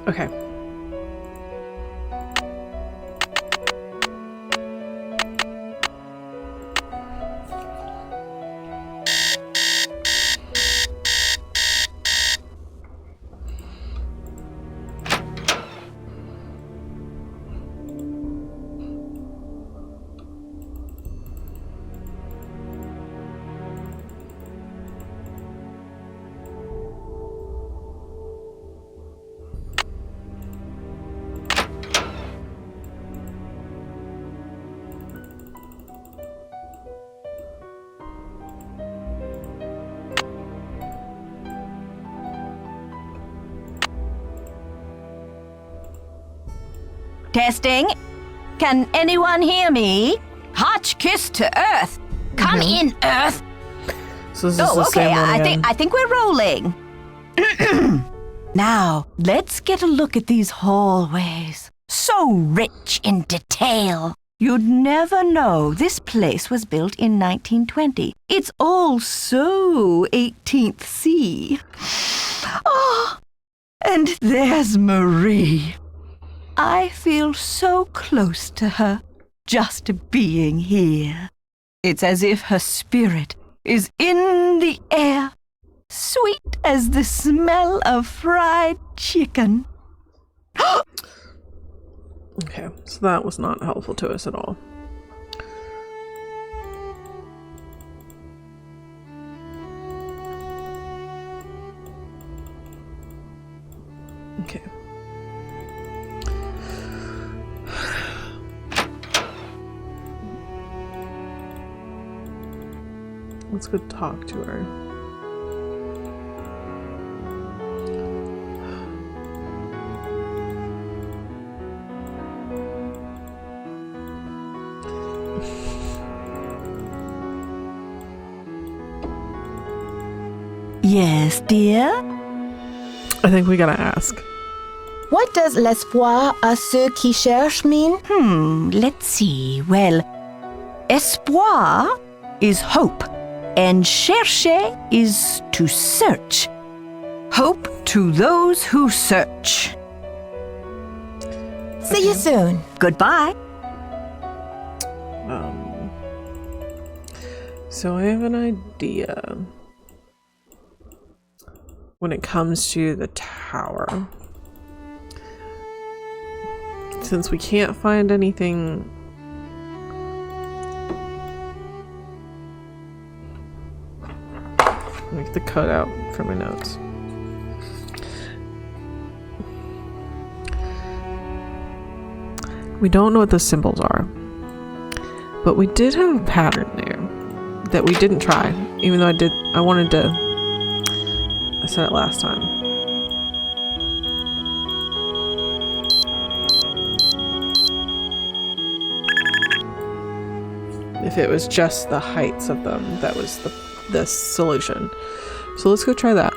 Okay. Testing. Can anyone hear me? Hotch kiss to Earth. Come in, Earth. So this is the okay. same one again. I think we're rolling. Now, let's get a look at these hallways. So rich in detail. You'd never know this place was built in 1920. It's all so 18th C. Oh, and there's Marie. I feel so close to her, just being here. It's as if her spirit is in the air, sweet as the smell of fried chicken. Okay, so that was not helpful to us at all. Okay. Let's go talk to her. Yes, dear? I think we gotta ask. What does l'espoir à ceux qui cherchent mean? Let's see. Well, espoir is hope, and chercher is to search. Hope to those who search. See you soon. Goodbye. So I have an idea when it comes to the tower. Since we can't find anything make the cut out for my notes. We don't know what the symbols are, but we did have a pattern there that we didn't try, even though I wanted to. I said it last time. If it was just the heights of them, that was the solution. So let's go try that.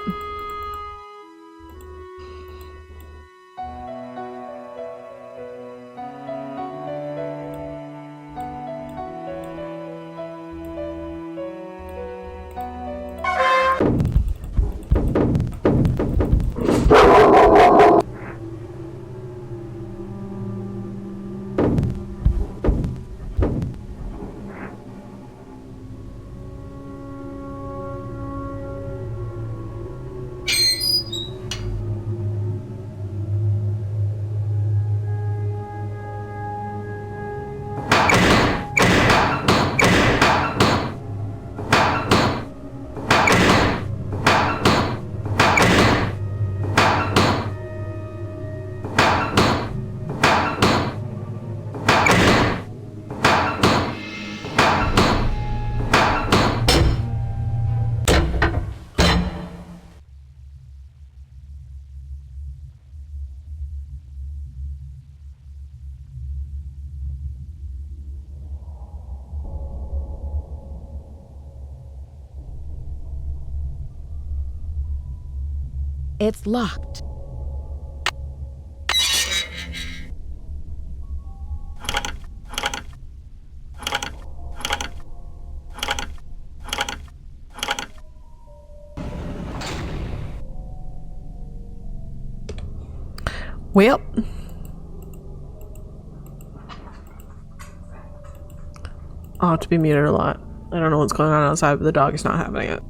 It's locked. Well. I'll have to be muted a lot. I don't know what's going on outside, but the dog is not having it.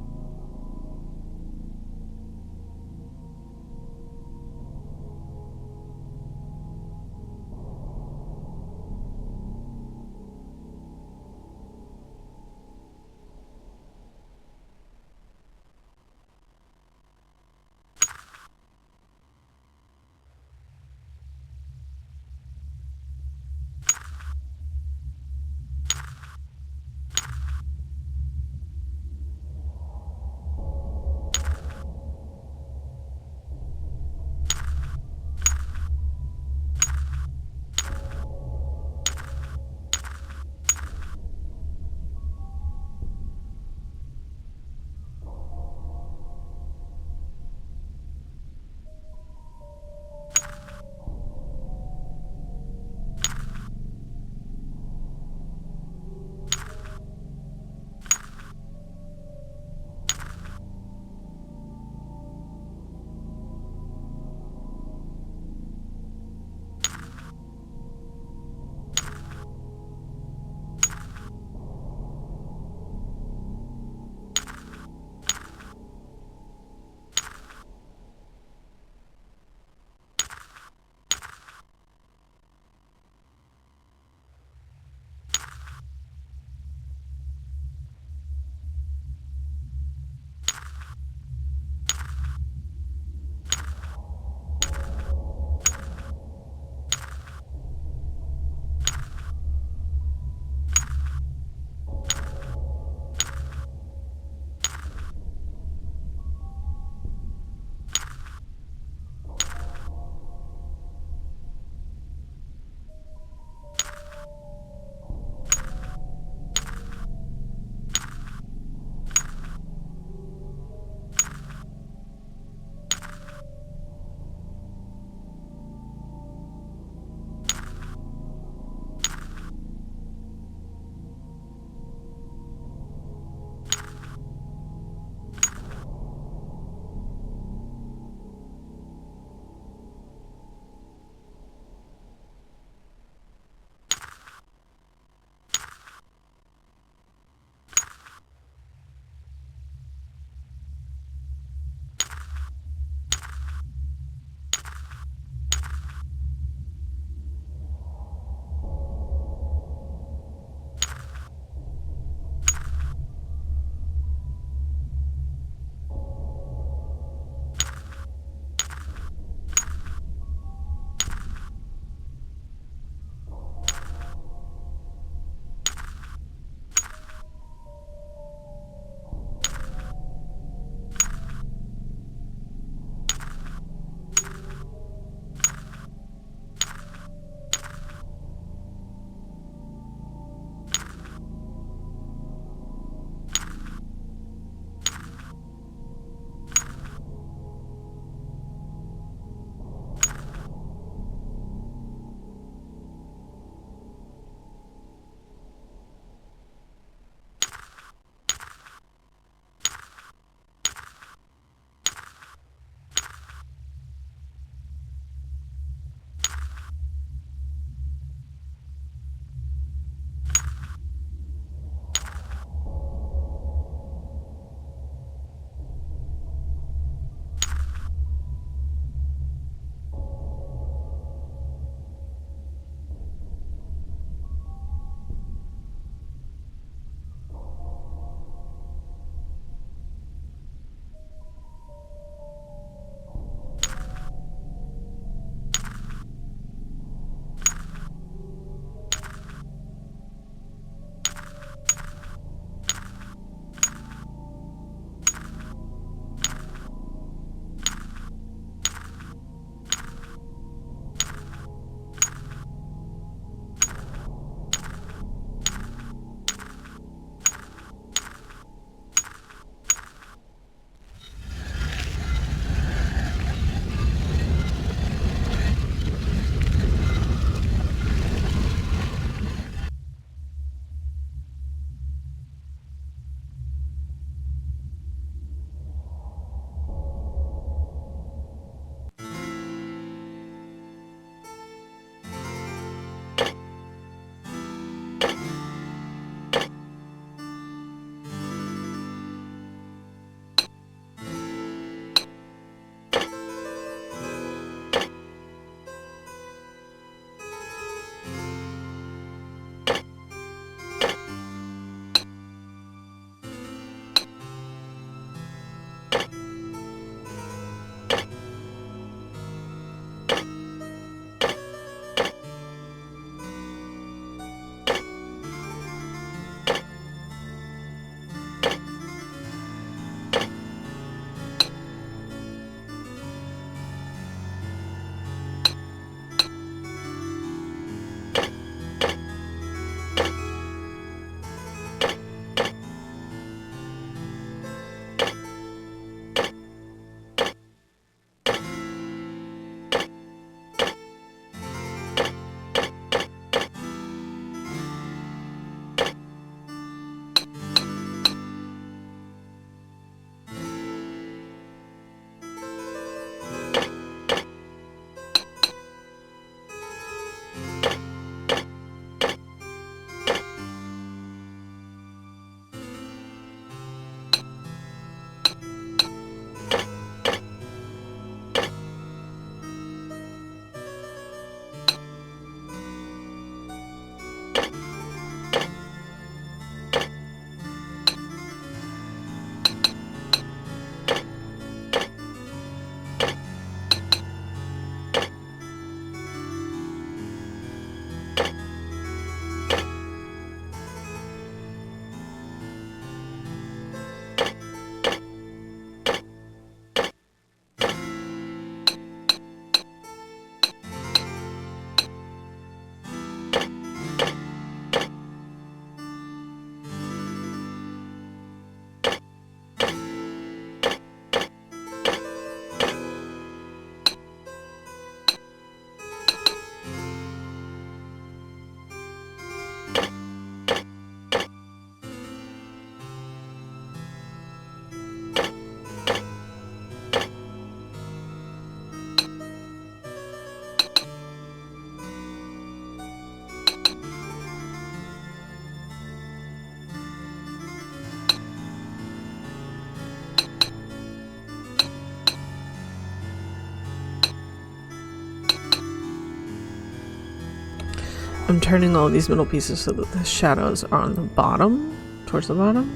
I'm turning all these middle pieces so that the shadows are on the bottom, towards the bottom.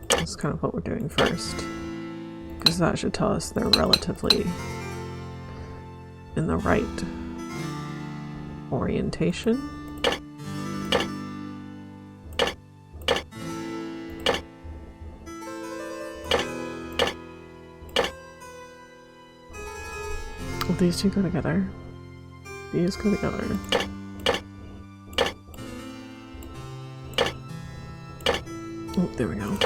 That's kind of what we're doing first, because that should tell us they're relatively in the right orientation. Well, these two go together. These go together. Oh, there we go.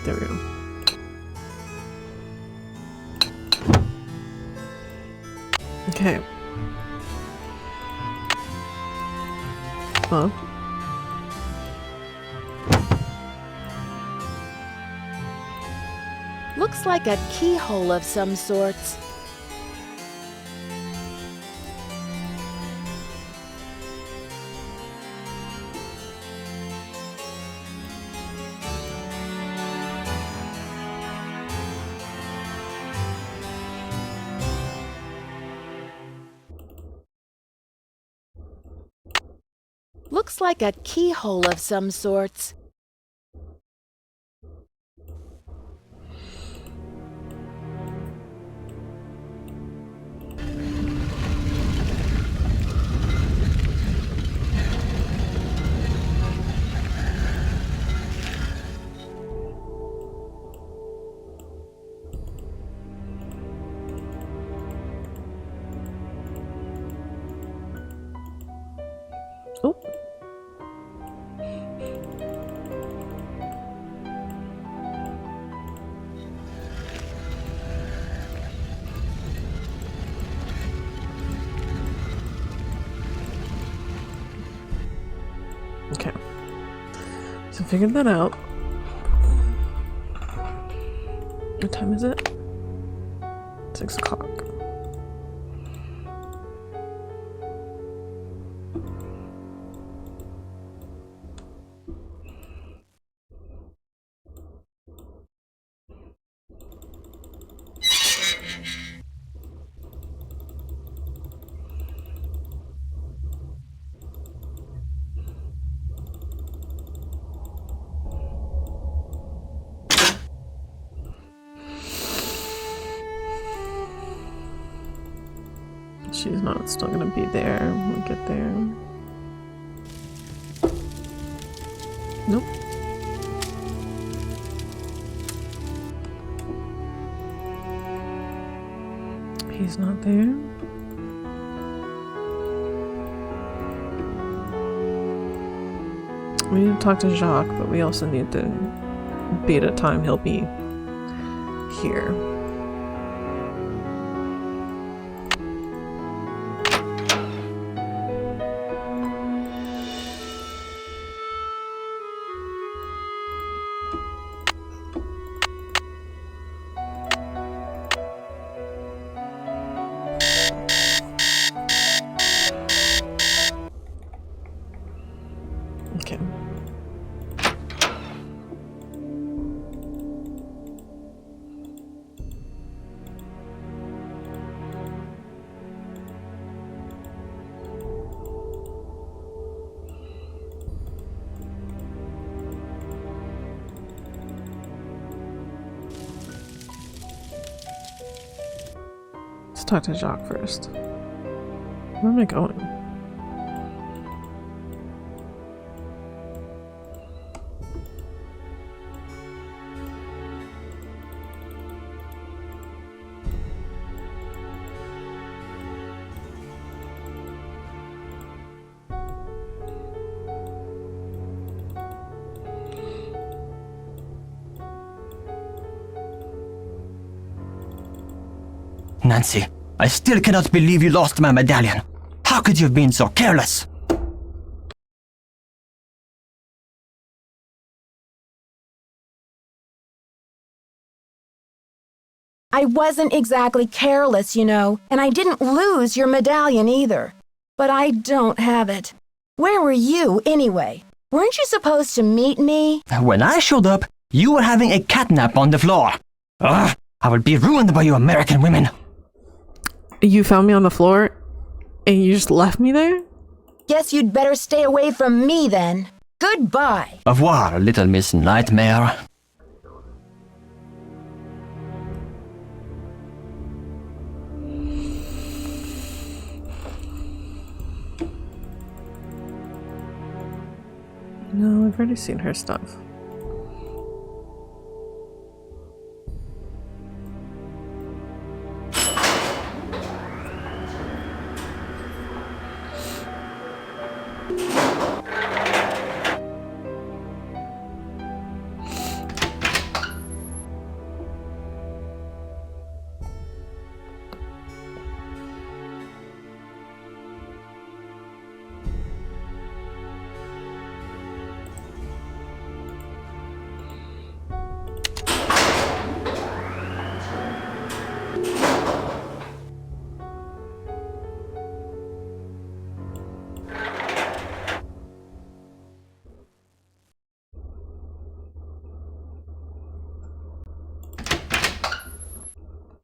There we go. Okay. Well. Looks like a keyhole of some sorts. Looks like a keyhole of some sorts. Oh. Okay. So figured that out. What time is it? 6 o'clock. She's not still gonna be there when we get there. Nope. He's not there. We need to talk to Jacques, but we also need to be at a time he'll be here. Okay. Let's talk to Jacques first. Where am I going? Nancy, I still cannot believe you lost my medallion. How could you have been so careless? I wasn't exactly careless, you know, and I didn't lose your medallion either. But I don't have it. Where were you, anyway? Weren't you supposed to meet me? When I showed up, you were having a catnap on the floor. Ugh, I will be ruined by you American women. You found me on the floor and you just left me there? Guess you'd better stay away from me then. Goodbye. Au revoir, little Miss Nightmare. No, I've already seen her stuff.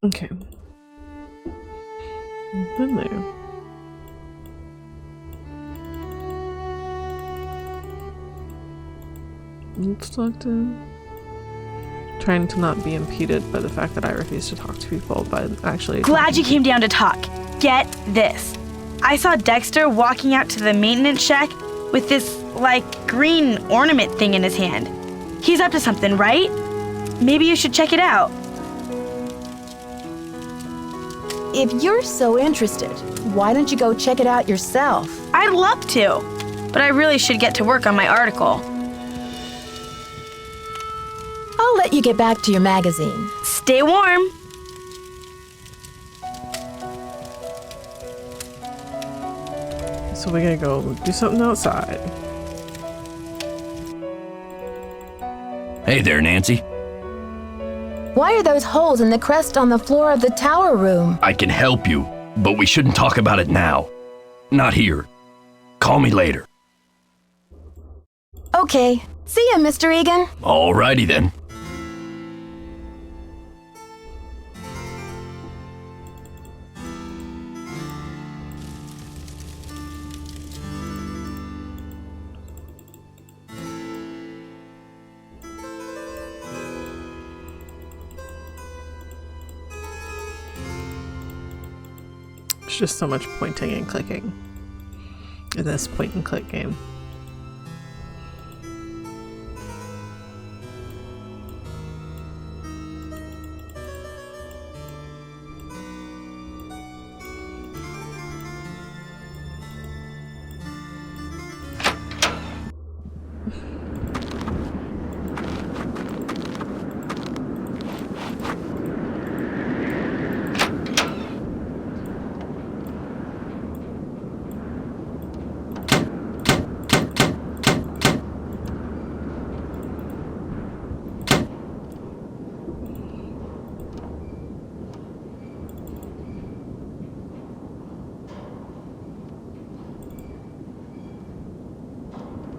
Okay. I've been there. Let's talk to him. Trying to not be impeded by the fact that I refuse to talk to people, but actually... Glad you came down to talk. Get this. I saw Dexter walking out to the maintenance shack with this, like, green ornament thing in his hand. He's up to something, right? Maybe you should check it out. If you're so interested, why don't you go check it out yourself? I'd love to, but I really should get to work on my article. I'll let you get back to your magazine. Stay warm. So we gotta go do something outside. Hey there, Nancy. Why are those holes in the crest on the floor of the tower room? I can help you, but we shouldn't talk about it now. Not here. Call me later. Okay. See ya, Mr. Egan. Alrighty then. There's just so much pointing and clicking in this point and click game.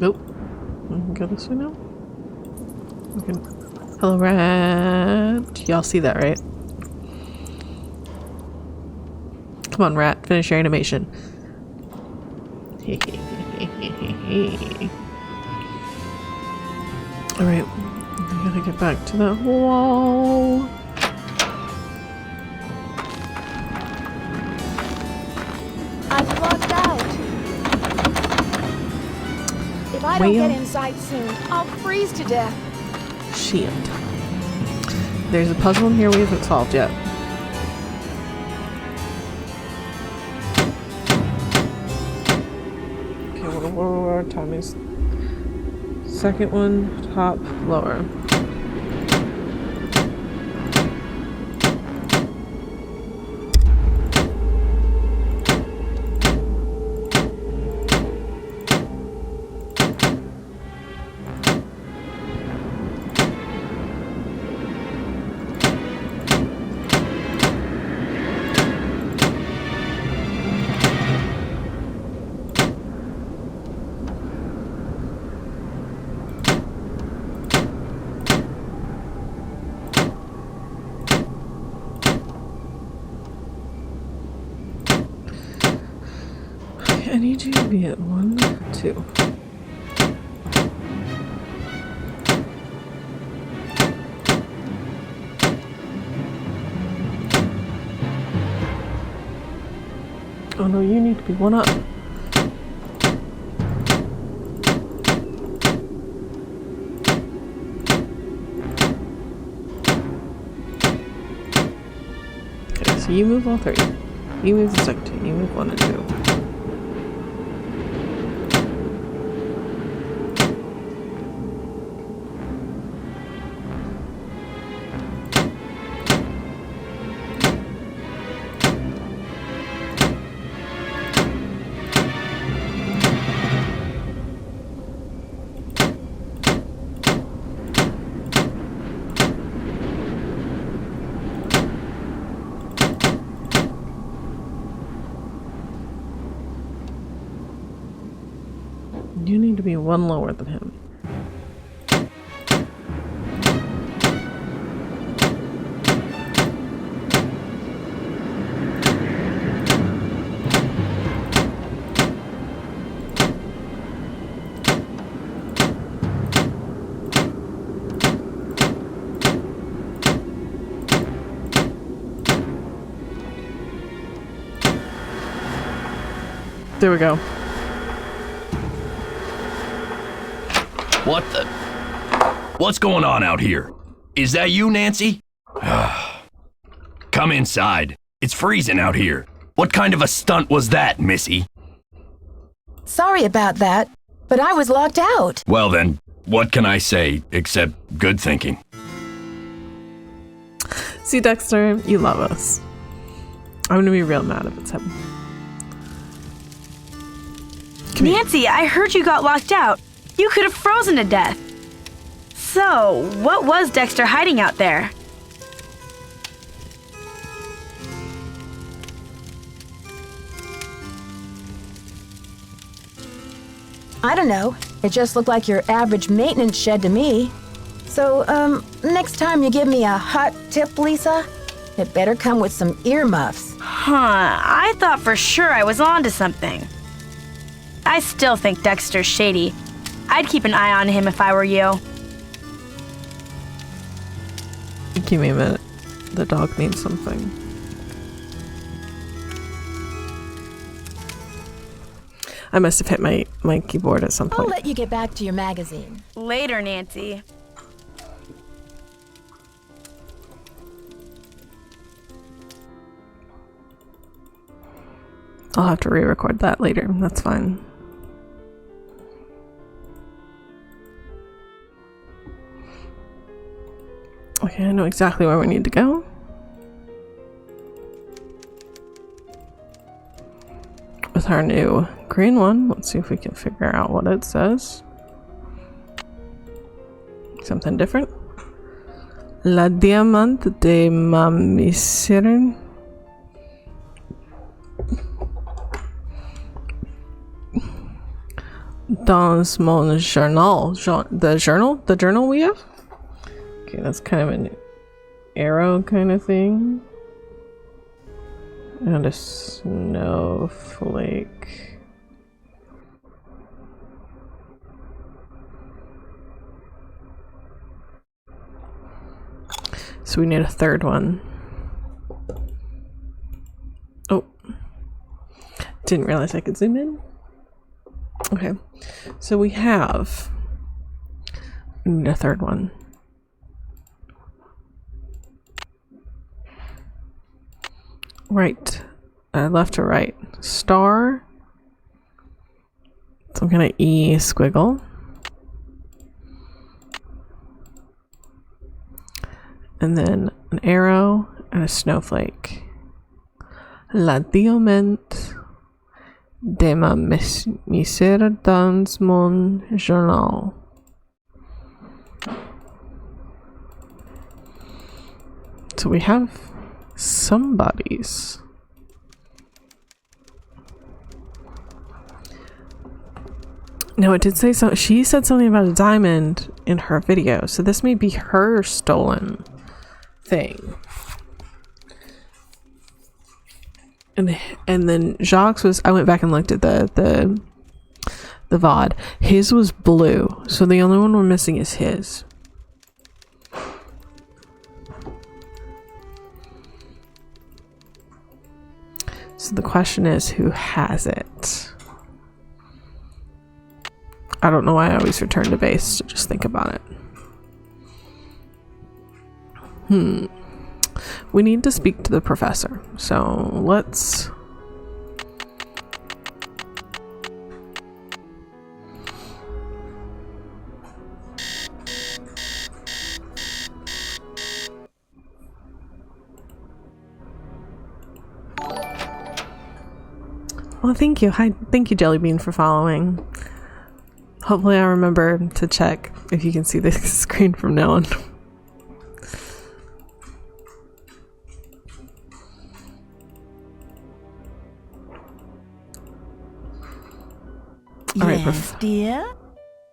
Nope. We can go this way now. Okay. Hello, rat. Y'all see that, right? Come on, rat. Finish your animation. Alright. I gotta get back to that wall. I've locked out. If I don't get inside soon, I'll freeze to death. Shit. There's a puzzle in here we haven't solved yet. Okay, what time is? Second one, top, lower. need you to be at 1, 2. Oh no, you need to be 1 up. Okay, so you move all 3. You move the second 2. You move 1 and 2. You need to be 1 lower than him. There we go. What the? What's going on out here? Is that you, Nancy? Come inside. It's freezing out here. What kind of a stunt was that, Missy? Sorry about that, but I was locked out. Well then, what can I say except good thinking? See, Dexter, you love us. I'm gonna be real mad if it's him. Nancy, I heard you got locked out. You could have frozen to death. So, what was Dexter hiding out there? I don't know. It just looked like your average maintenance shed to me. So, next time you give me a hot tip, Lisa, it better come with some earmuffs. Huh, I thought for sure I was onto something. I still think Dexter's shady. I'd keep an eye on him if I were you. Give me a minute. The dog needs something. I must have hit my keyboard at some I'll point. let you get back to your magazine. Later, Nancy. I'll have to re-record that later. That's fine. Okay, I know exactly where we need to go. With our new green one, let's see if we can figure out what it says. Something different. La diamante de ma misère. Dans mon journal. The journal we have? Okay, that's kind of an arrow kind of thing. And a snowflake. So we need a third one. Oh. Didn't realize I could zoom in. Okay. So we need a third one. Right. Left to right. Star. Some kind of E squiggle. And then an arrow and a snowflake. La diamante de ma misère dans mon journal. So we have somebody's. No, it did say so. She said something about a diamond in her video, so this may be her stolen thing. And then Jacques was, I went back and looked at the VOD. His was blue, so the only one we're missing is his. So the question is, who has it? I don't know why I always return to base to just think about it. We need to speak to the professor, so let's... Well, thank you. Hi, thank you, Jellybean, for following. Hopefully I remember to check if you can see this screen from now on. Yes, dear?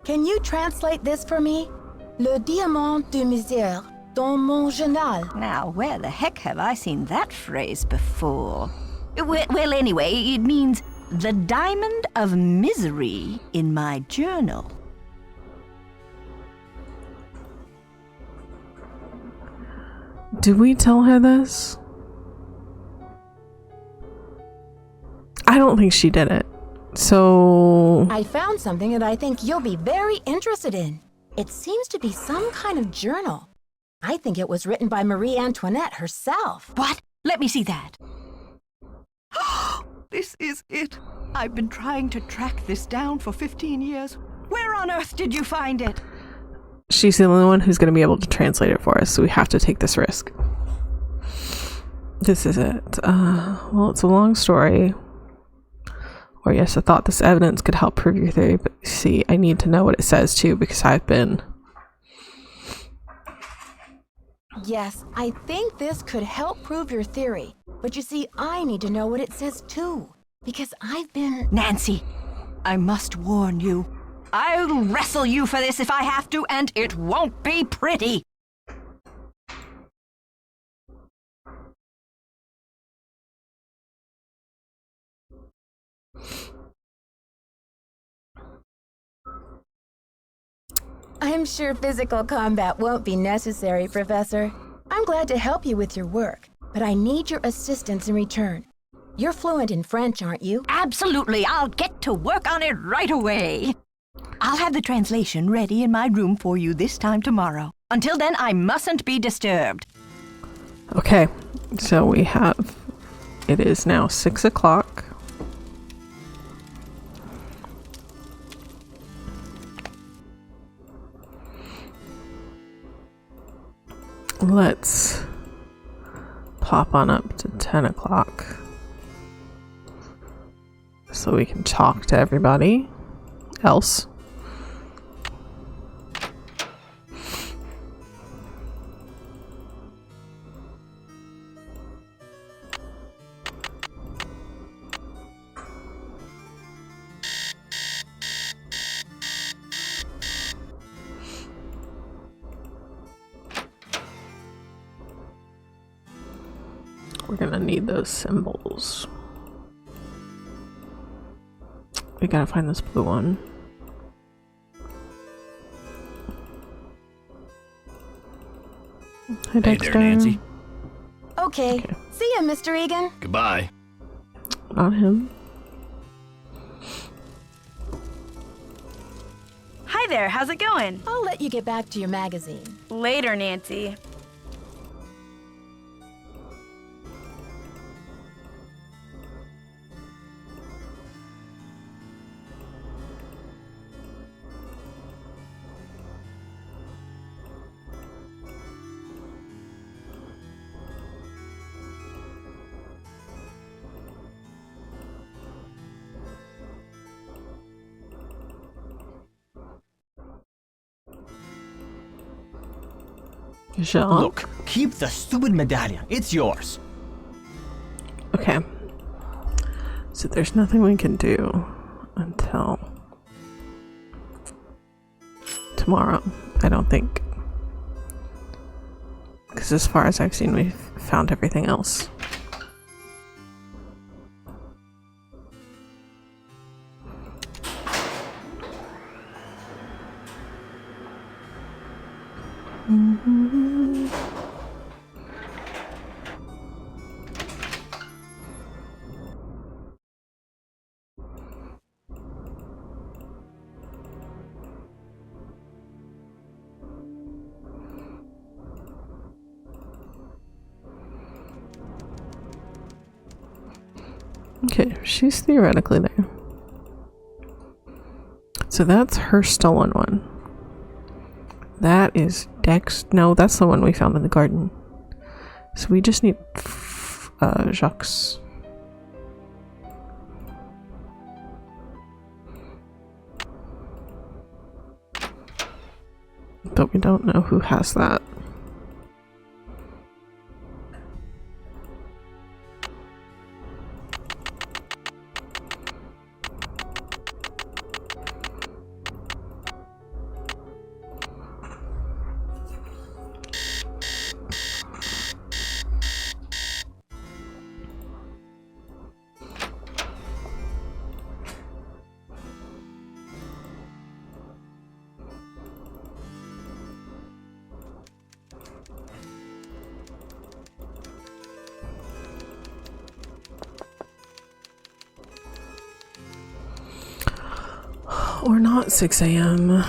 Can you translate this for me? Le diamant de misère dans mon journal. Now, where the heck have I seen that phrase before? Well, anyway, it means the diamond of misery in my journal. Did we tell her this? I don't think she did it. So... I found something that I think you'll be very interested in. It seems to be some kind of journal. I think it was written by Marie Antoinette herself. What? Let me see that. This is it. I've been trying to track this down for 15 years. Where on earth did you find it? She's the only one who's going to be able to translate it for us, so we have to take this risk. This is it. Well, it's a long story. Or yes, I thought this evidence could help prove your theory, but see, I need to know what it says too, because I've been... Yes, I think this could help prove your theory. But you see, I need to know what it says too. Because I've been... Nancy, I must warn you. I'll wrestle you for this if I have to, and it won't be pretty. I'm sure physical combat won't be necessary, Professor. I'm glad to help you with your work, but I need your assistance in return. You're fluent in French, aren't you? Absolutely. I'll get to work on it right away. I'll have the translation ready in my room for you this time tomorrow. Until then, I mustn't be disturbed. Okay, so we have... It is now 6 o'clock. Let's pop on up to 10 o'clock so we can talk to everybody else. We're gonna need those symbols. We gotta find this blue one. Hi, Dexter. Hey there, Nancy. Okay. See ya, Mr. Egan. Goodbye. Not him. Hi there, how's it going? I'll let you get back to your magazine. Later, Nancy. Jacques? Look, keep the stupid medallion. It's yours. Okay. So there's nothing we can do until tomorrow, I don't think. Because as far as I've seen, we've found everything else. Okay, she's theoretically there. So that's her stolen one. That is Dex. No, that's the one we found in the garden. So we just need Jacques. But we don't know who has that. Or not 6 a.m.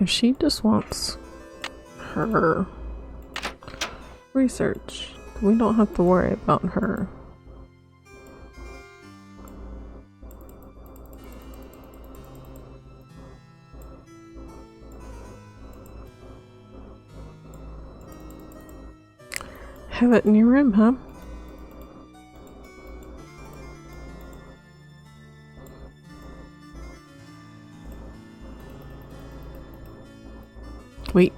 If she just wants her research, we don't have to worry about her. Have it in your room, huh? Wait.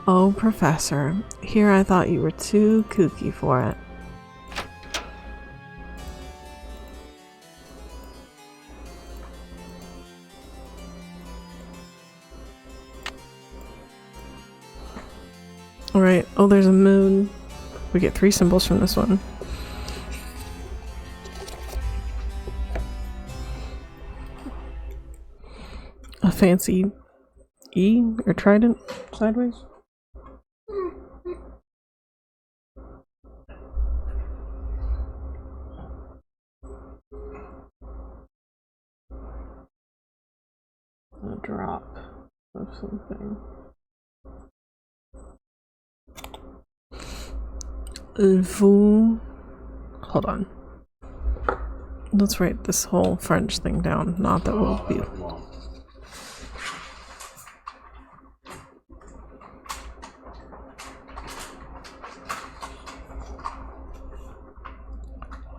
Oh, Professor. Here I thought you were too kooky for it. Alright. Oh, there's a moon. We get 3 symbols from this one. A fancy E or trident sideways. A drop of something. Hold on. Let's write this whole French thing down. Not that we'll be.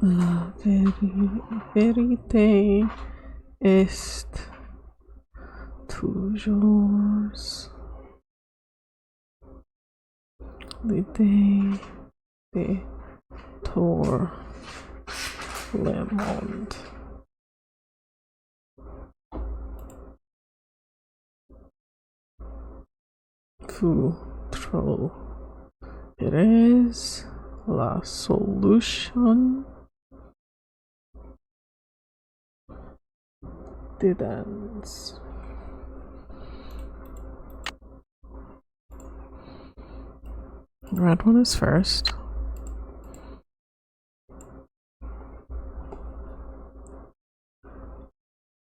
La vérité est toujours l'idée de tout le monde. Vous trouverez la solution dedans. Red one is first.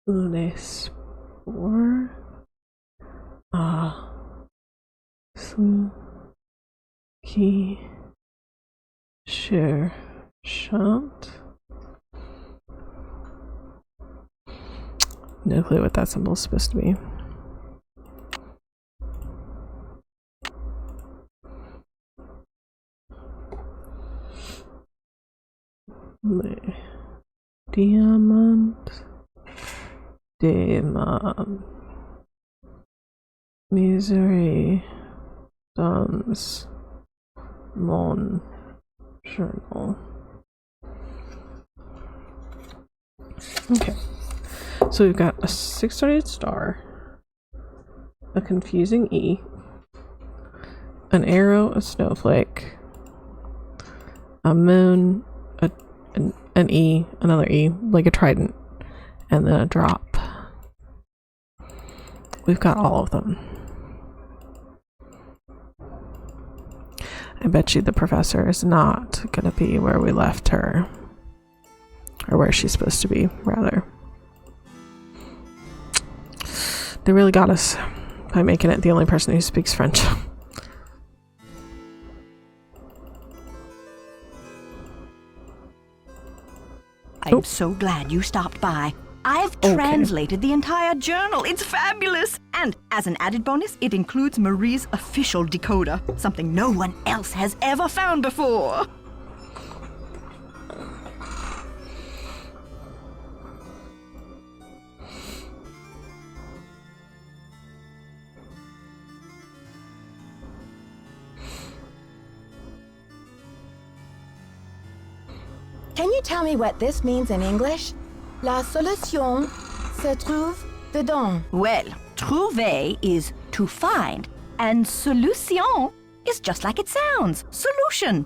Un espoir à ceux qui cherchent No clue what that symbol is supposed to be. Diamant. Demon. Misery. Duns. Mon. Journal. Okay. So we've got a 6-sided star, a confusing E, an arrow, a snowflake, a moon, an E, another E, like a trident, and then a drop. We've got all of them. I bet you the professor is not gonna be where we left her. Or where she's supposed to be, rather. They really got us by making it the only person who speaks French. I'm so glad you stopped by. I've translated the entire journal. It's fabulous. And as an added bonus, it includes Marie's official decoder, something no one else has ever found before. Can you tell me what this means in English? La solution se trouve dedans. Well, trouver is to find, and solution is just like it sounds. Solution.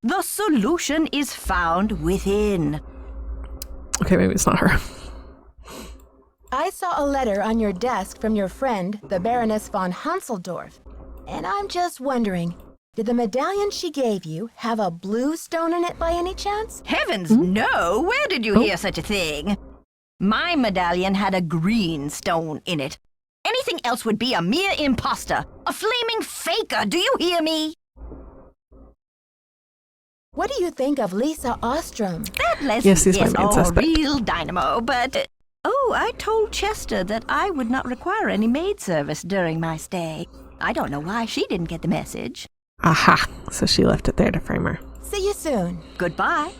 The solution is found within. Okay, maybe it's not her. I saw a letter on your desk from your friend, the Baroness von Hanseldorf, and I'm just wondering, did the medallion she gave you have a blue stone in it by any chance? Heavens, no! Where did you hear such a thing? My medallion had a green stone in it. Anything else would be a mere imposter, a flaming faker, do you hear me? What do you think of Lisa Ostrom? That lesbian Yes, he's my main suspect. real dynamo, but... I told Chester that I would not require any maid service during my stay. I don't know why she didn't get the message. Aha! So she left it there to frame her. See you soon. Goodbye.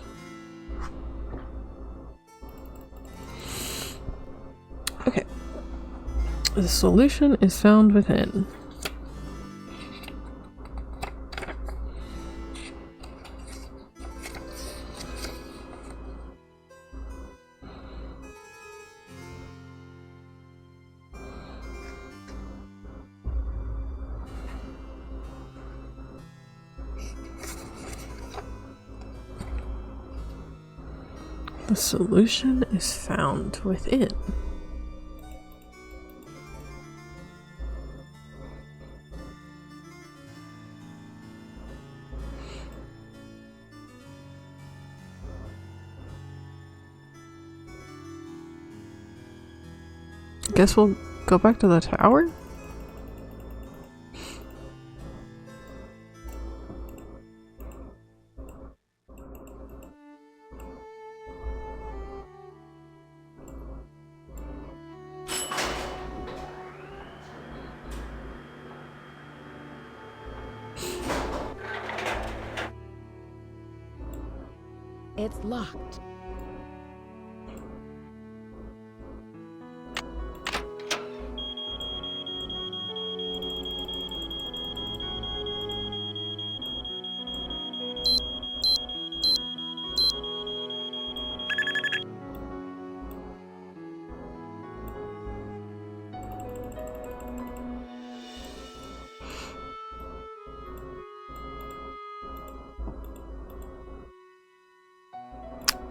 Okay. The solution is found within. The solution is found within. Guess we'll go back to the tower? It's locked.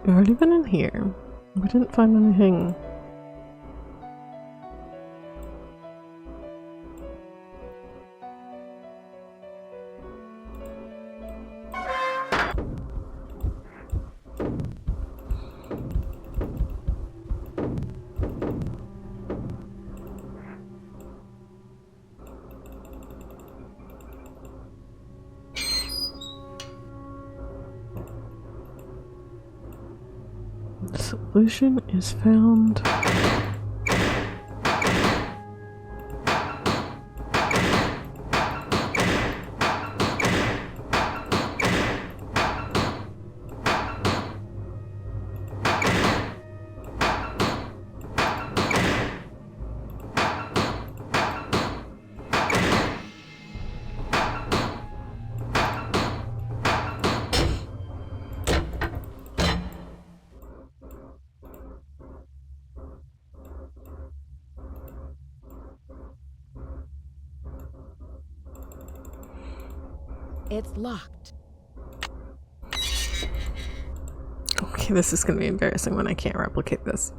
We've already been in here. We didn't find anything. The solution is found It's locked. Okay, this is gonna be embarrassing when I can't replicate this.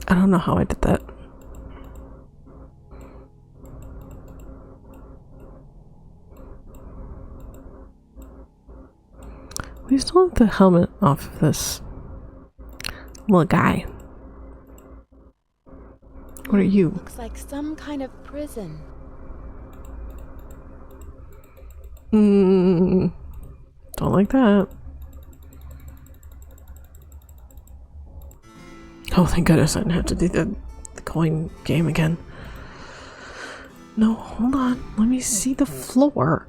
I don't know how I did that. We still have the helmet off of this little guy. What are you? Looks like some kind of prison. Don't like that. Oh, thank goodness I didn't have to do the coin game again. No, hold on. Let me see the floor.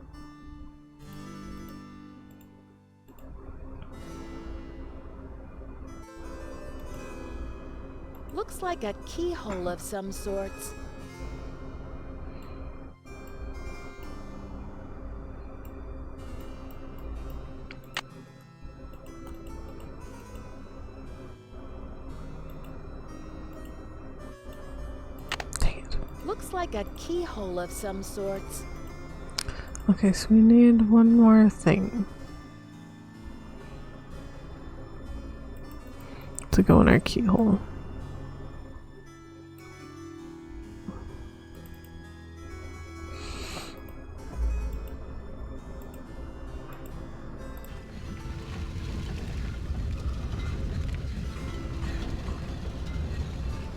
Looks like a keyhole of some sorts. Dang it. Looks like a keyhole of some sorts. Okay, so we need one more thing to go in our keyhole.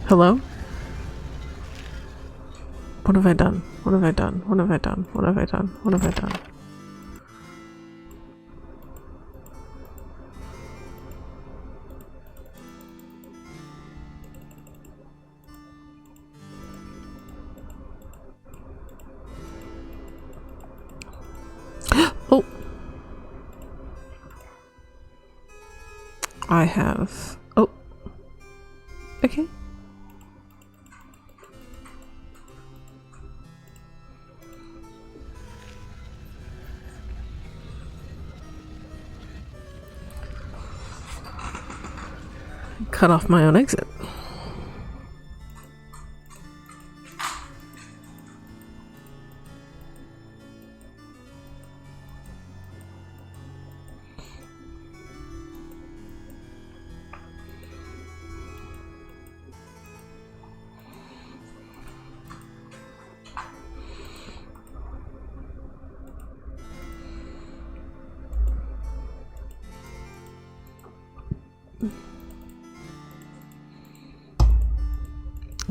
Hello? What have I done? What have I done? What have I done? What have I done? What have I done? Oh! I have... Oh! Okay. Cut off my own exit.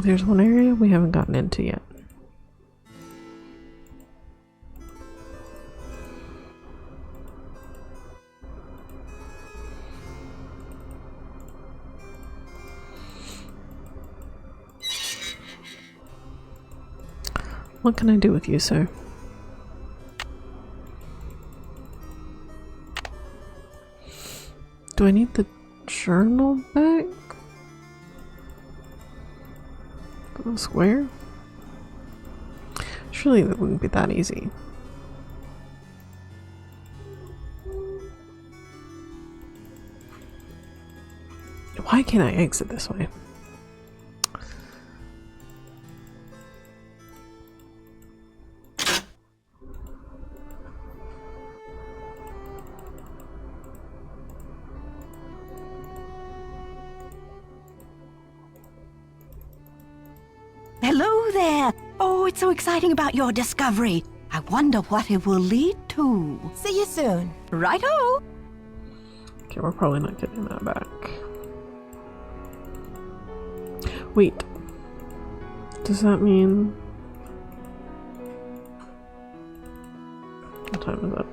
There's one area we haven't gotten into yet. What can I do with you, sir? Do I need the journal back? The square? Surely that wouldn't be that easy. Why can't I exit this way? Hello there! Oh, it's so exciting about your discovery. I wonder what it will lead to. See you soon. Righto! Okay, we're probably not getting that back. Wait. Does that mean... What time is it?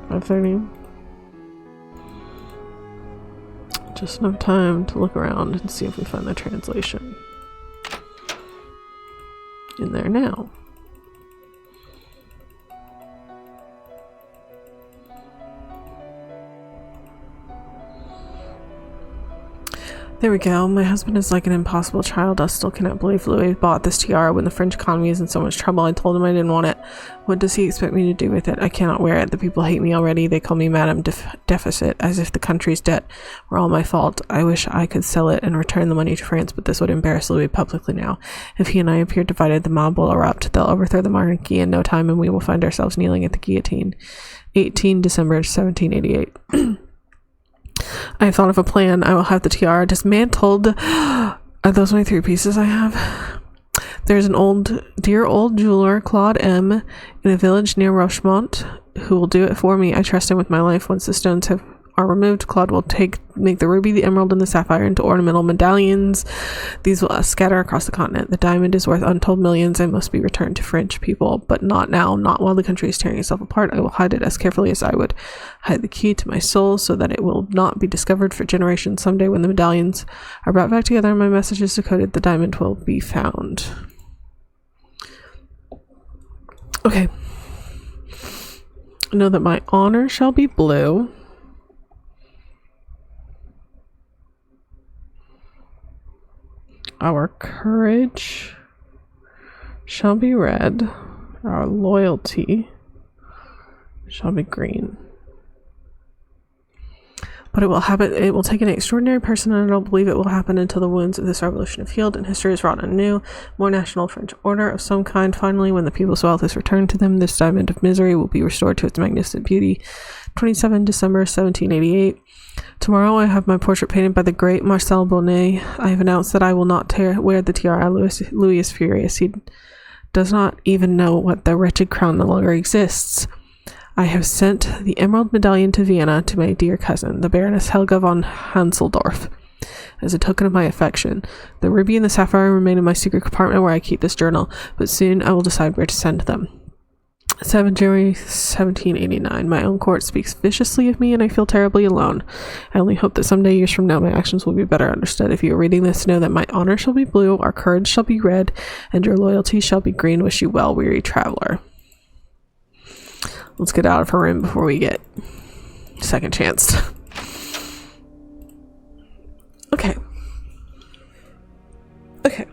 5:30? Just enough time to look around and see if we find the translation in there now. There we go. My husband is like an impossible child. I still cannot believe Louis bought this tiara when the French economy is in so much trouble. I told him I didn't want it. What does he expect me to do with it? I cannot wear it. The people hate me already. They call me Madame Deficit, as if the country's debt were all my fault. I wish I could sell it and return the money to France, but this would embarrass Louis publicly now. If he and I appear divided, the mob will erupt. They'll overthrow the monarchy in no time, and we will find ourselves kneeling at the guillotine. 18 December 1788. I have thought of a plan. I will have the tiara dismantled. Are those my 3 pieces I have? There's an dear old jeweler, Claude M., in a village near Rochemont, who will do it for me. I trust him with my life. Once the stones are removed, Claude will make the ruby, the emerald, and the sapphire into ornamental medallions. These will scatter across the continent. The diamond is worth untold millions and must be returned to French people, but not now, not while the country is tearing itself apart. I will hide it as carefully as I would hide the key to my soul, so that it will not be discovered for generations. Someday when the medallions are brought back together and my message is decoded, the diamond will be found. Okay. Know that my honor shall be blue. Our courage shall be red. Our loyalty shall be green. But it will happen. It will take an extraordinary person, and I don't believe it will happen until the wounds of this revolution have healed and history is wrought anew. More national French order of some kind. Finally, when the people's wealth is returned to them, this diamond of misery will be restored to its magnificent beauty. 27 December 1788. Tomorrow I have my portrait painted by the great Marcel Bonnet. I have announced that I will not wear the tiara. Louis is furious. He does not even know what the wretched crown no longer exists. I have sent the emerald medallion to Vienna to my dear cousin, the Baroness Helga von Hanseldorf, as a token of my affection. The ruby and the sapphire remain in my secret compartment where I keep this journal, but soon I will decide where to send them. 7 January 1789. My own court speaks viciously of me, and I feel terribly alone. I only hope that someday, years from now, my actions will be better understood. If you are reading this, know that my honor shall be blue, our courage shall be red, and your loyalty shall be green. Wish you well, weary traveler. Let's get out of her room before we get second chanced. Okay. Okay.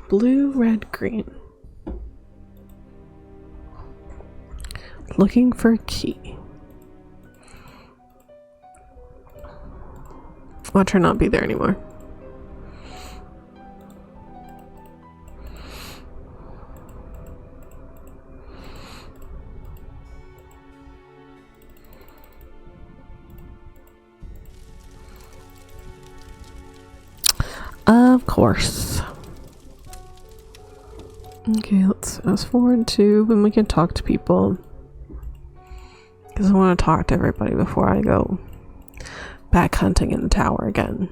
Blue, red, green. Looking for a key. Watch her not be there anymore. Of course. Okay, let's fast forward to when we can talk to people. Because I want to talk to everybody before I go back hunting in the tower again.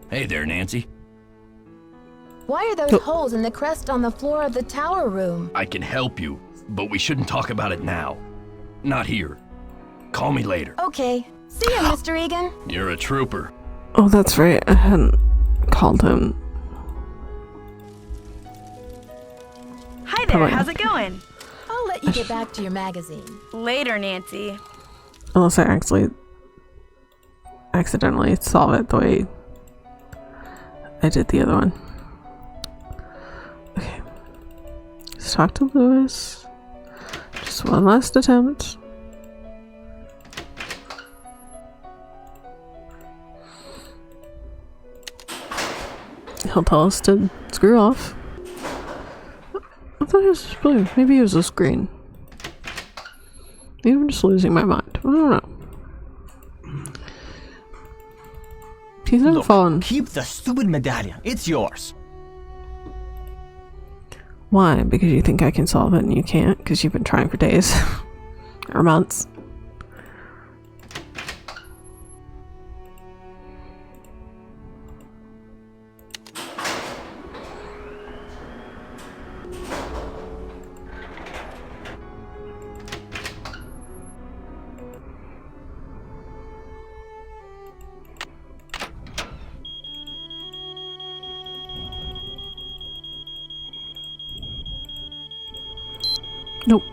Hey there, Nancy. Why are those holes in the crest on the floor of the tower room? I can help you, but we shouldn't talk about it now. Not here. Call me later. Okay. See you, Mr. Egan. You're a trooper. Oh, that's right. I hadn't called him. Hi there, how's it going? I'll let you get back to your magazine. Later, Nancy. Unless I accidentally solve it the way I did the other one. Okay. Let's talk to Louis. Just one last attempt. He'll tell us to screw off. I thought it was just blue. Maybe it was just green. Maybe I'm just losing my mind. I don't know. He's on the Look, phone. keep the stupid medallion. It's yours. Why? Because you think I can solve it and you can't? Because you've been trying for days. Or months. Nope.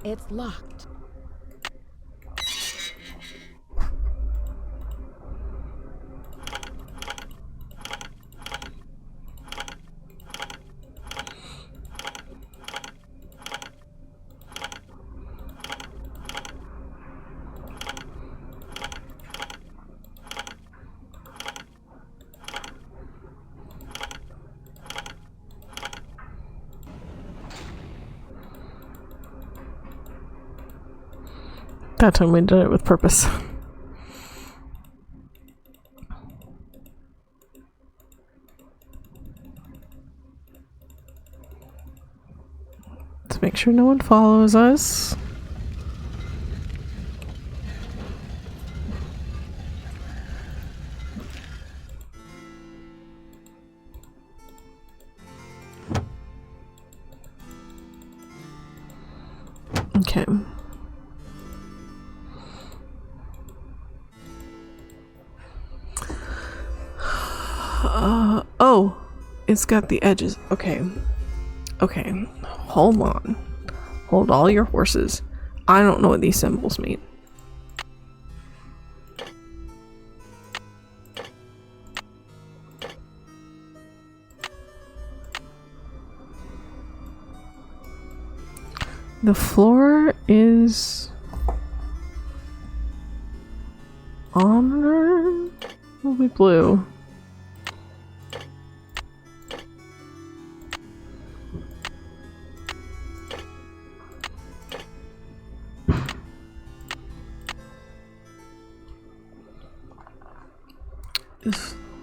It's locked. That time we did it with purpose. Let's make sure no one follows us. Okay. Oh, it's got the edges. Okay. Okay. Hold on. Hold all your horses. I don't know what these symbols mean. The floor is on will be blue.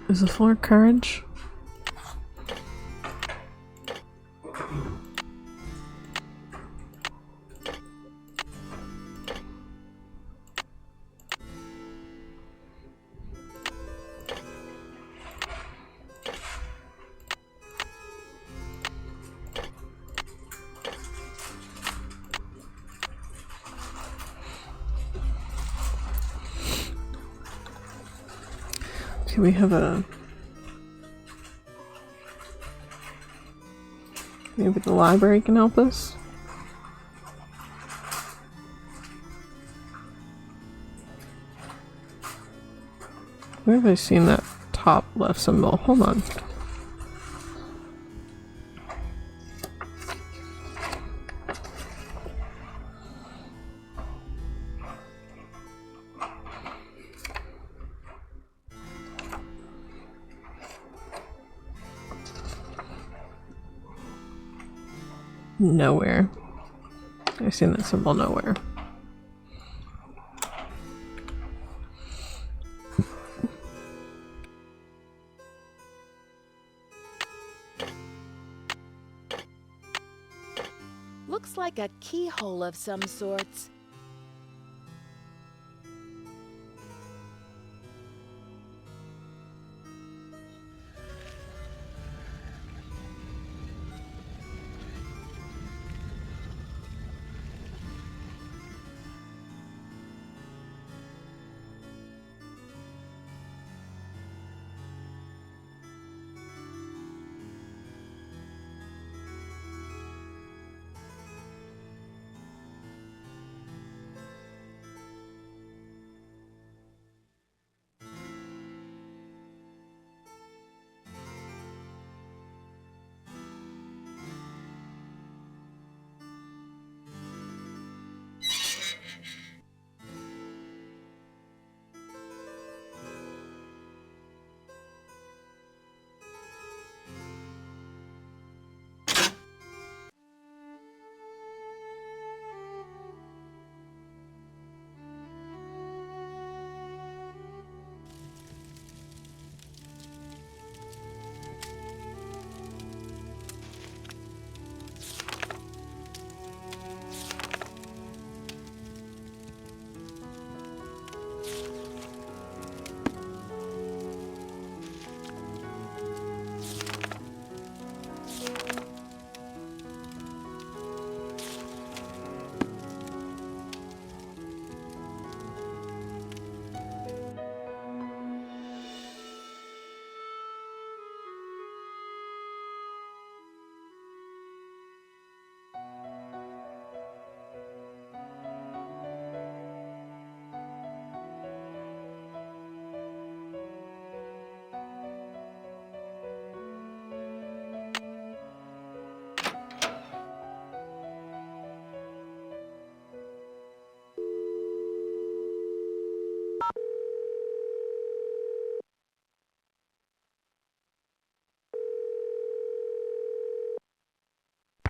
Is the floor courage? Okay, we have a... Maybe the library can help us? Where have I seen that top left symbol? Hold on. Nowhere. I've seen that symbol nowhere. Looks like a keyhole of some sorts.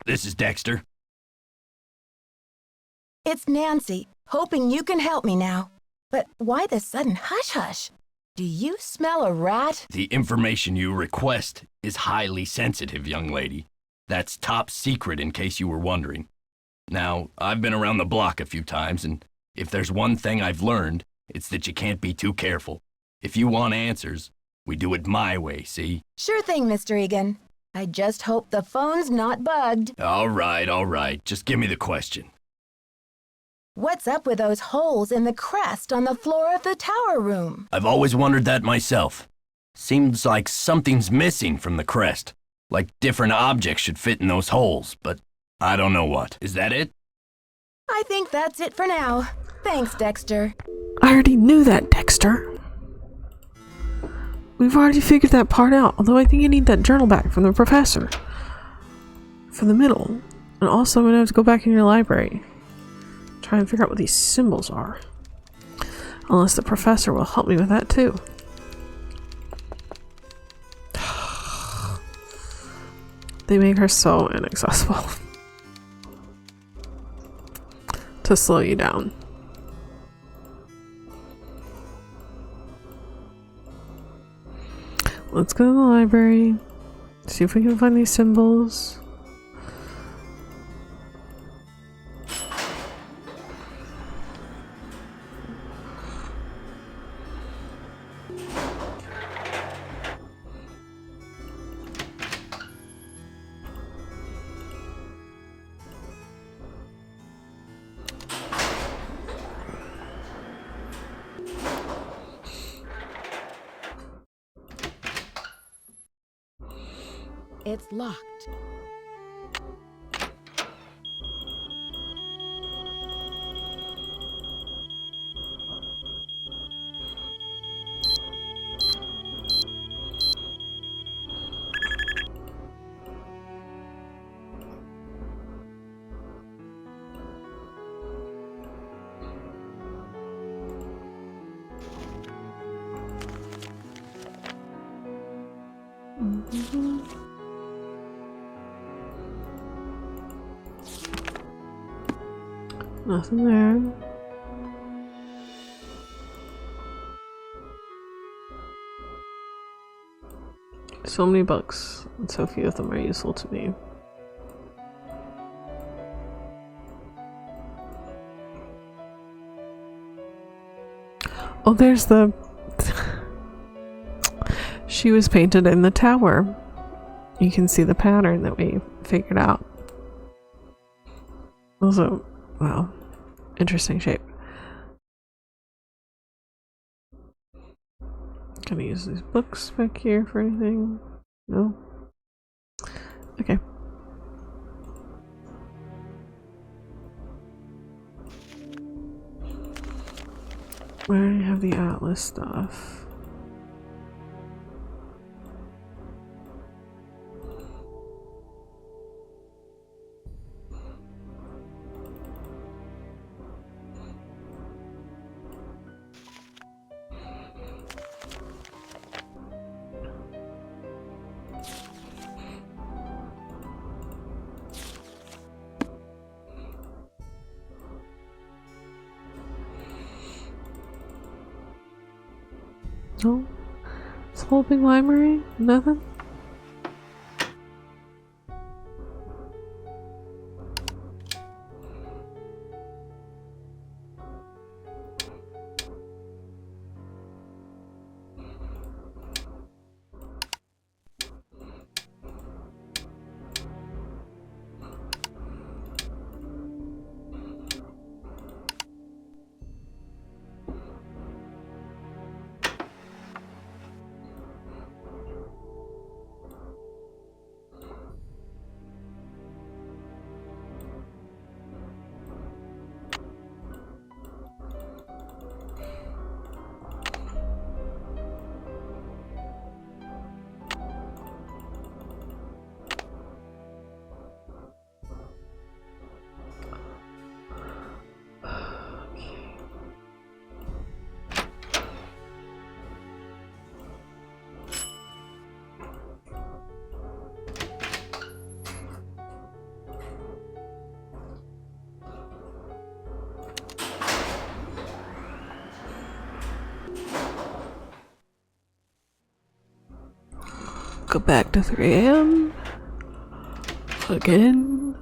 This is Dexter. It's Nancy, hoping you can help me now. But why the sudden hush-hush? Do you smell a rat? The information you request is highly sensitive, young lady. That's top secret in case you were wondering. Now, I've been around the block a few times, and if there's one thing I've learned, it's that you can't be too careful. If you want answers, we do it my way, see? Sure thing, Mr. Egan. I just hope the phone's not bugged. All right. Just give me the question. What's up with those holes in the crest on the floor of the tower room? I've always wondered that myself. Seems like something's missing from the crest. Like different objects should fit in those holes, but I don't know what. Is that it? I think that's it for now. Thanks, Dexter. I already knew that, Dexter. We've already figured that part out, although I think I need that journal back from the professor. For the middle. And also I'm gonna have to go back in your library. Try and figure out what these symbols are. Unless the professor will help me with that too. They make her so inaccessible. To slow you down. Let's go to the library. See if we can find these symbols. It's locked. Nothing there. So many books, and so few of them are useful to me. Oh, there's the... She was painted in the tower. You can see the pattern that we figured out. Also, wow, interesting shape. Can I use these books back here for anything? No? Okay. I already have the Atlas stuff. No? This whole big library? Nothing? Go back to 3 AM again,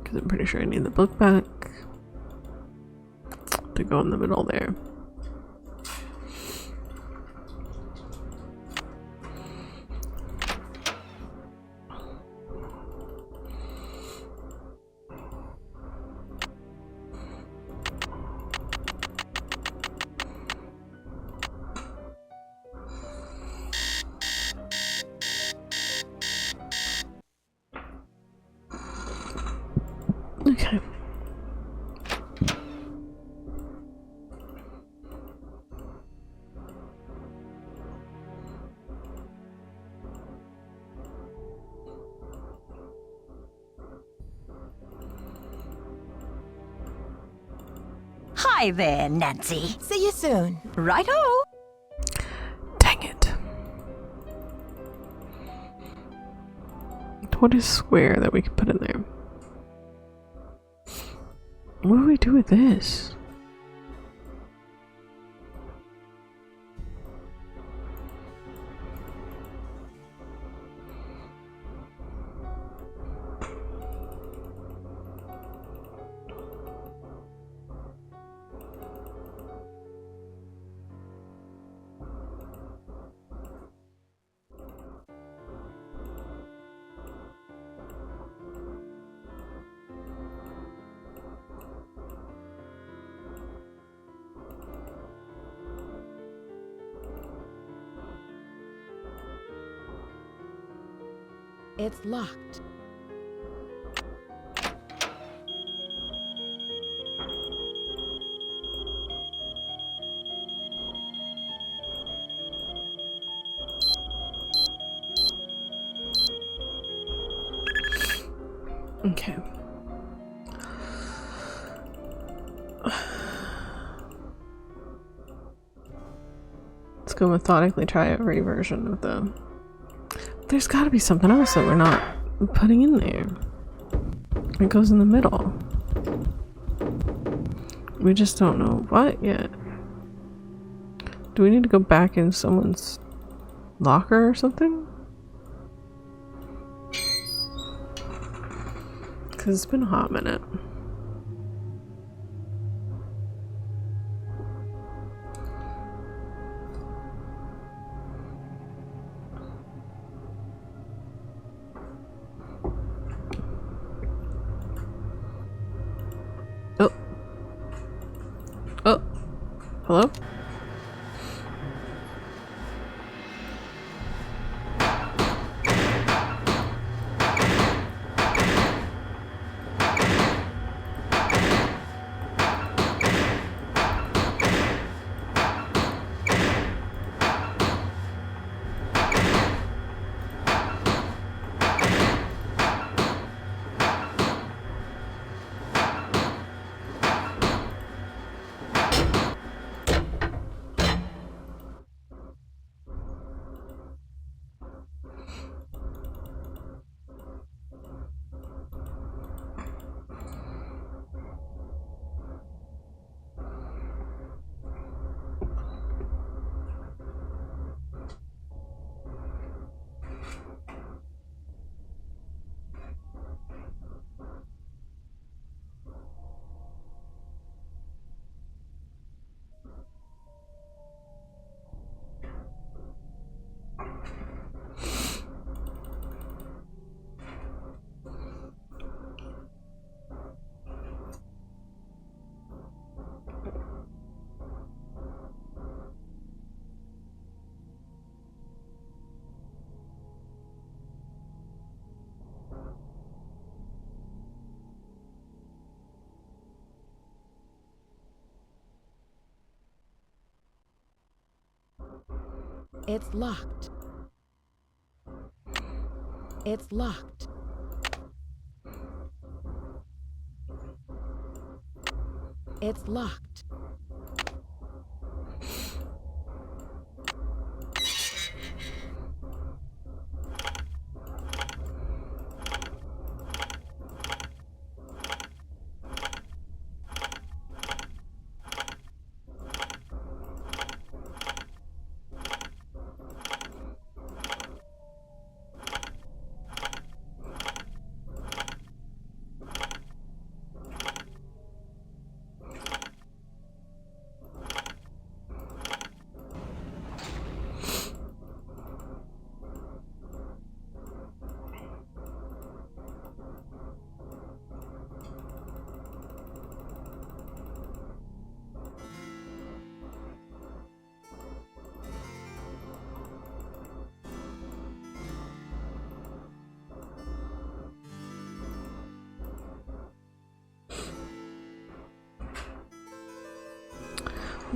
because I'm pretty sure I need the book back to go in the middle there. Okay. Hi there, Nancy. See you soon. Righto. Dang it. What is square that we can put in there? What do we do with this? It's locked. Okay. Let's go methodically try every version of the... There's gotta be something else that we're not putting in there. It goes in the middle. We just don't know what yet. Do we need to go back in someone's locker or something? Because it's been a hot minute. Oh. Oh. Hello? It's locked. It's locked. It's locked.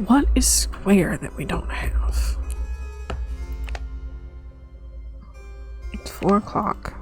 What is square that we don't have? It's 4 o'clock.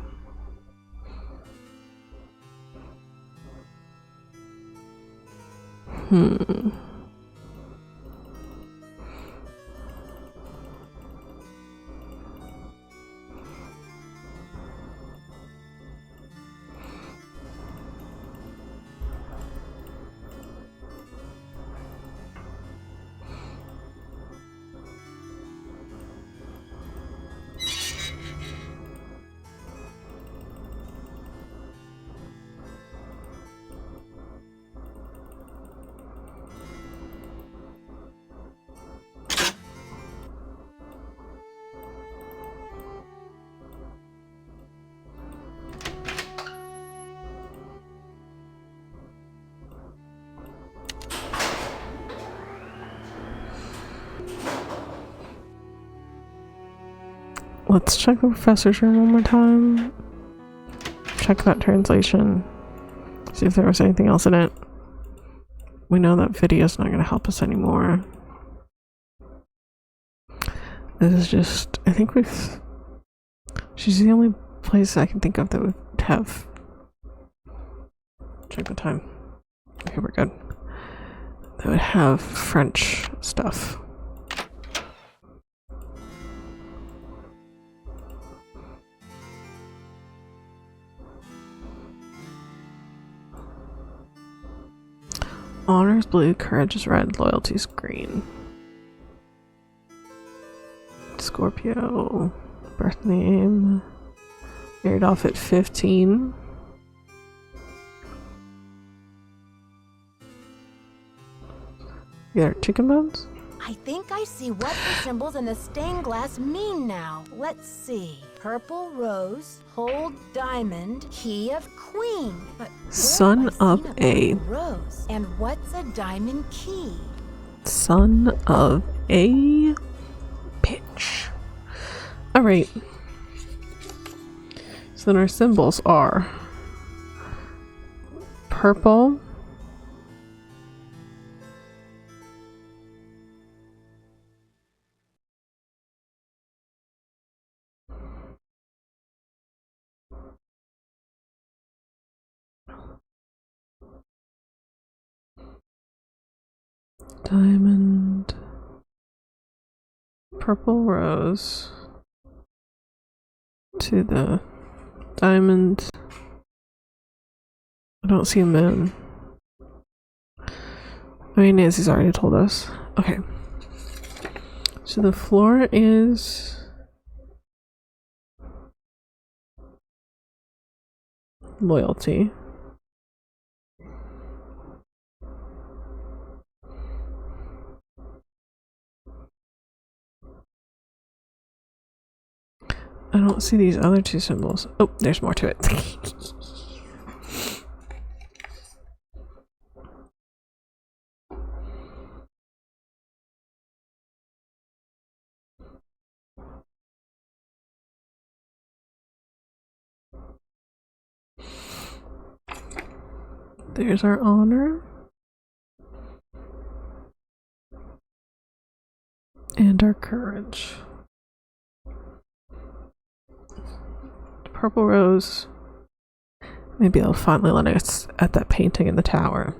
Let's check the professor's room one more time. Check that translation. See if there was anything else in it. We know that video's not going to help us anymore. This is just, I think she's the only place I can think of that would have, check the time. Okay, we're good. That would have French stuff. Honor's blue, courage is red, loyalty's green. Scorpio. Birth name. Married off at 15. You got our chicken bones? I think I see what the symbols in the stained glass mean now. Let's see. Purple rose, whole diamond, key of queen. But where Son have I of seen a. purple rose? And what's a diamond key? Son of a bitch. Alright. So then our symbols are purple, diamond, purple rose to the diamond. I don't see a moon. I mean, Nancy's already told us. Okay. So the floor is loyalty. I don't see these other two symbols. Oh, there's more to it. There's our honor. And our courage. Purple rose. Maybe they'll finally let us at that painting in the tower.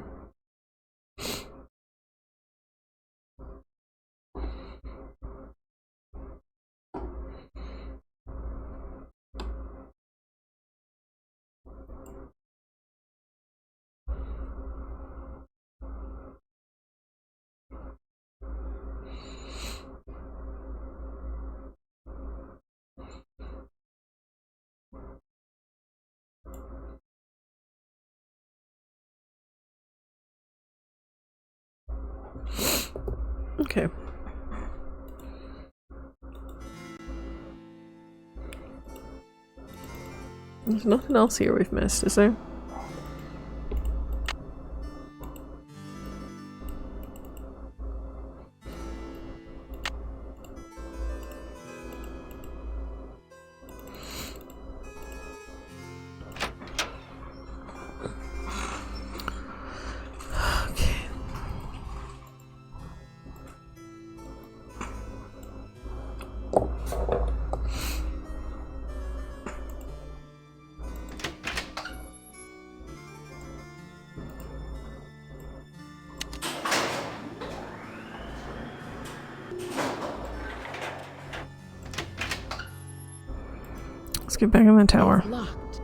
Okay. There's nothing else here we've missed, is there? Let's get back in the tower. Locked.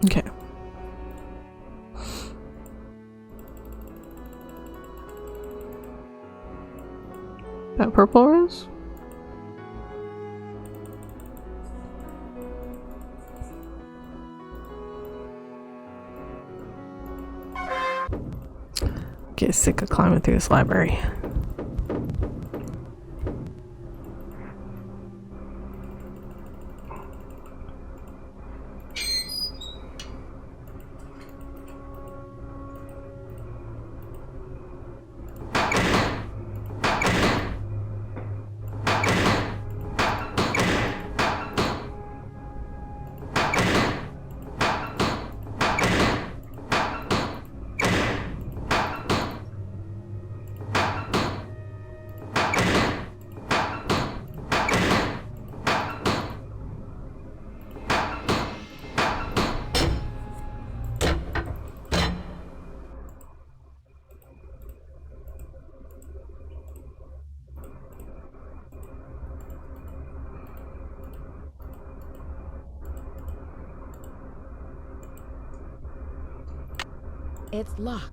Okay. That purple rose? Get sick of climbing through this library. It's locked.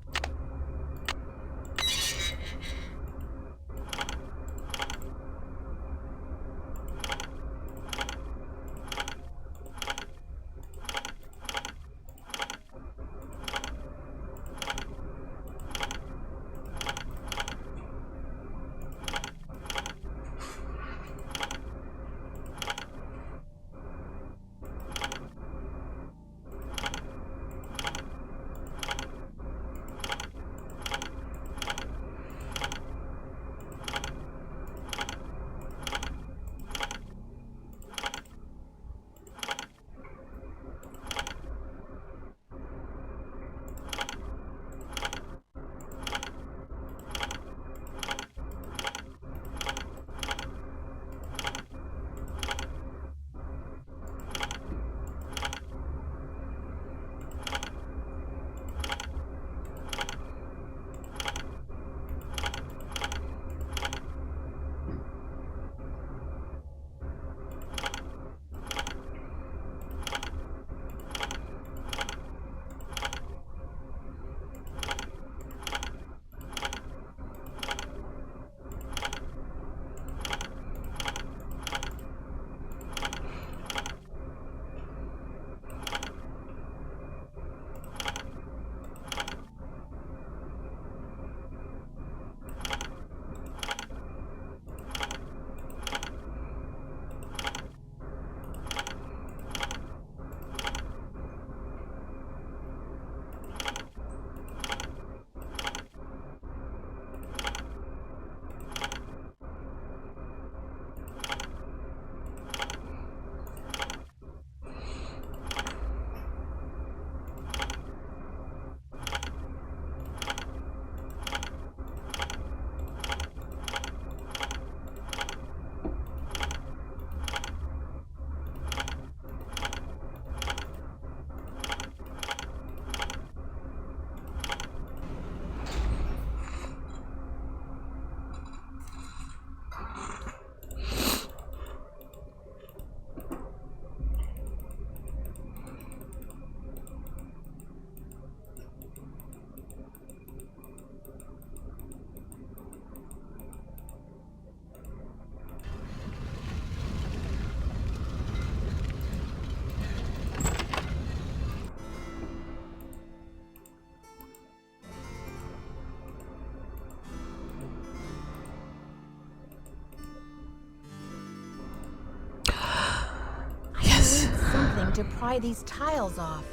To pry these tiles off.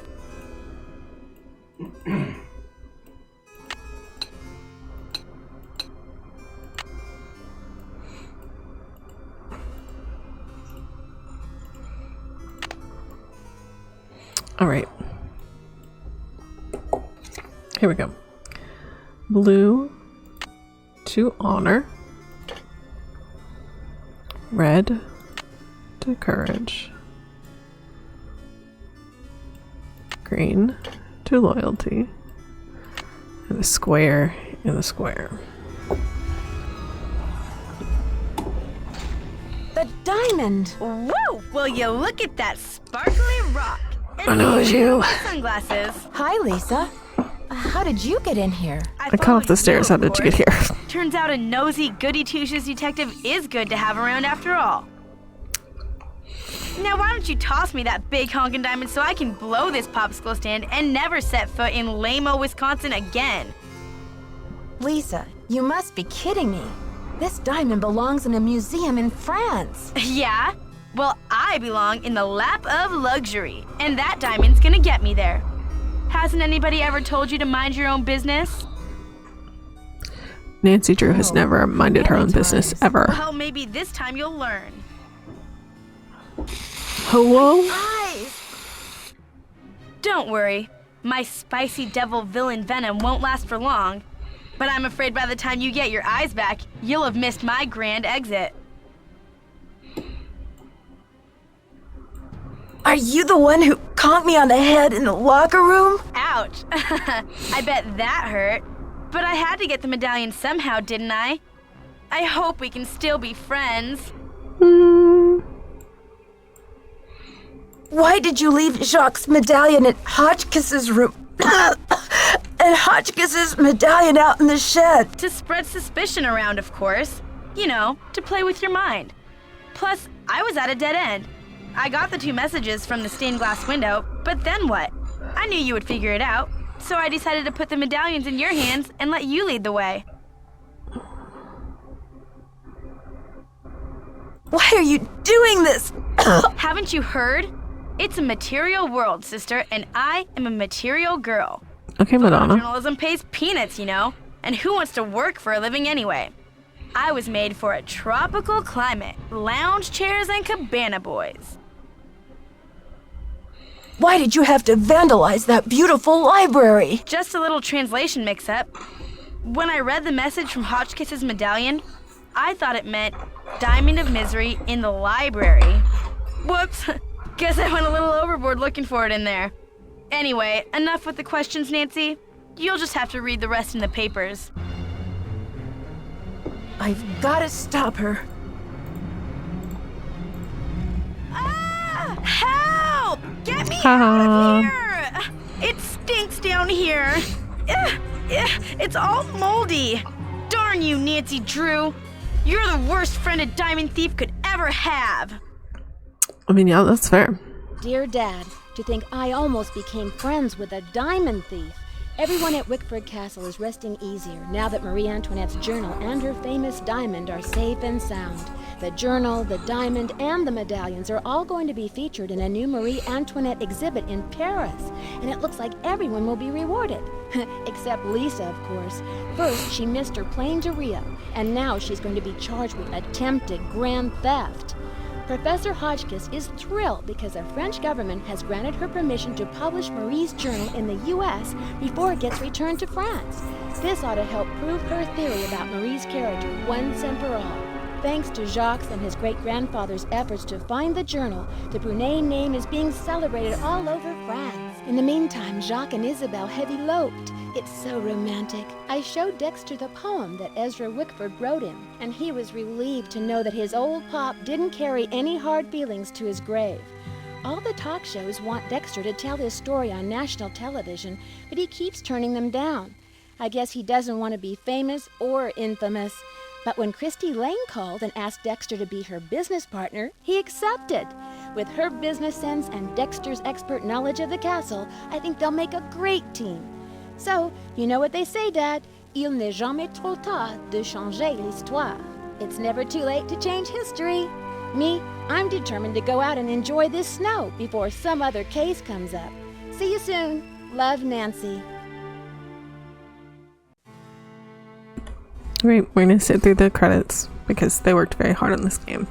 All right. Here we go. Blue to honor. Red to courage. Green to loyalty, and a square in the square. The diamond! Whoa! Will you look at that sparkly rock? I know it's you. Sunglasses. Hi, Lisa. How did you get in here? I come off the stairs. How did you get here? Turns out a nosy, goody-two-shoes detective is good to have around after all. Now, why don't you toss me that big honkin' diamond so I can blow this popsicle stand and never set foot in lame-o Wisconsin again? Lisa, you must be kidding me. This diamond belongs in a museum in France. Yeah? Well, I belong in the lap of luxury, and that diamond's gonna get me there. Hasn't anybody ever told you to mind your own business? Nancy Drew has never minded her own business, ever. Well, maybe this time you'll learn. Hello? Eyes! Don't worry. My spicy devil villain venom won't last for long. But I'm afraid by the time you get your eyes back, you'll have missed my grand exit. Are you the one who conked me on the head in the locker room? Ouch. I bet that hurt. But I had to get the medallion somehow, didn't I? I hope we can still be friends. Why did you leave Jacques' medallion at Hotchkiss's room? And Hotchkiss's medallion out in the shed? To spread suspicion around, of course. You know, to play with your mind. Plus, I was at a dead end. I got the 2 messages from the stained glass window, but then what? I knew you would figure it out, so I decided to put the medallions in your hands and let you lead the way. Why are you doing this? Haven't you heard? It's a material world, sister, and I am a material girl. Okay, Madonna. Journalism pays peanuts, you know, and who wants to work for a living anyway? I was made for a tropical climate, lounge chairs and cabana boys. Why did you have to vandalize that beautiful library? Just a little translation mix-up. When I read the message from Hotchkiss's medallion, I thought it meant Diamond of Misery in the library. Whoops, guess I went a little overboard looking for it in there. Anyway, enough with the questions, Nancy. You'll just have to read the rest in the papers. I've got to stop her. Ah! Help! Get me out of here! It stinks down here. It's all moldy. Darn you, Nancy Drew. You're the worst friend a diamond thief could ever have. I mean, yeah, that's fair. Dear Dad, to think I almost became friends with a diamond thief. Everyone at Wickford Castle is resting easier now that Marie Antoinette's journal and her famous diamond are safe and sound. The journal, the diamond, and the medallions are all going to be featured in a new Marie Antoinette exhibit in Paris, and it looks like everyone will be rewarded. Except Lisa, of course. First, she missed her plane to Rio, and now she's going to be charged with attempted grand theft. Professor Hotchkiss is thrilled because the French government has granted her permission to publish Marie's journal in the U.S. before it gets returned to France. This ought to help prove her theory about Marie's character once and for all. Thanks to Jacques and his great-grandfather's efforts to find the journal, the Brunet name is being celebrated all over France. In the meantime, Jacques and Isabel have eloped. It's so romantic. I showed Dexter the poem that Ezra Wickford wrote him, and he was relieved to know that his old pop didn't carry any hard feelings to his grave. All the talk shows want Dexter to tell his story on national television, but he keeps turning them down. I guess he doesn't want to be famous or infamous. But when Christy Lane called and asked Dexter to be her business partner, he accepted. With her business sense and Dexter's expert knowledge of the castle, I think they'll make a great team. So, you know what they say, Dad? Il n'est jamais trop tard de changer l'histoire. It's never too late to change history. Me, I'm determined to go out and enjoy this snow before some other case comes up. See you soon. Love, Nancy. Great, we're gonna sit through the credits because they worked very hard on this game.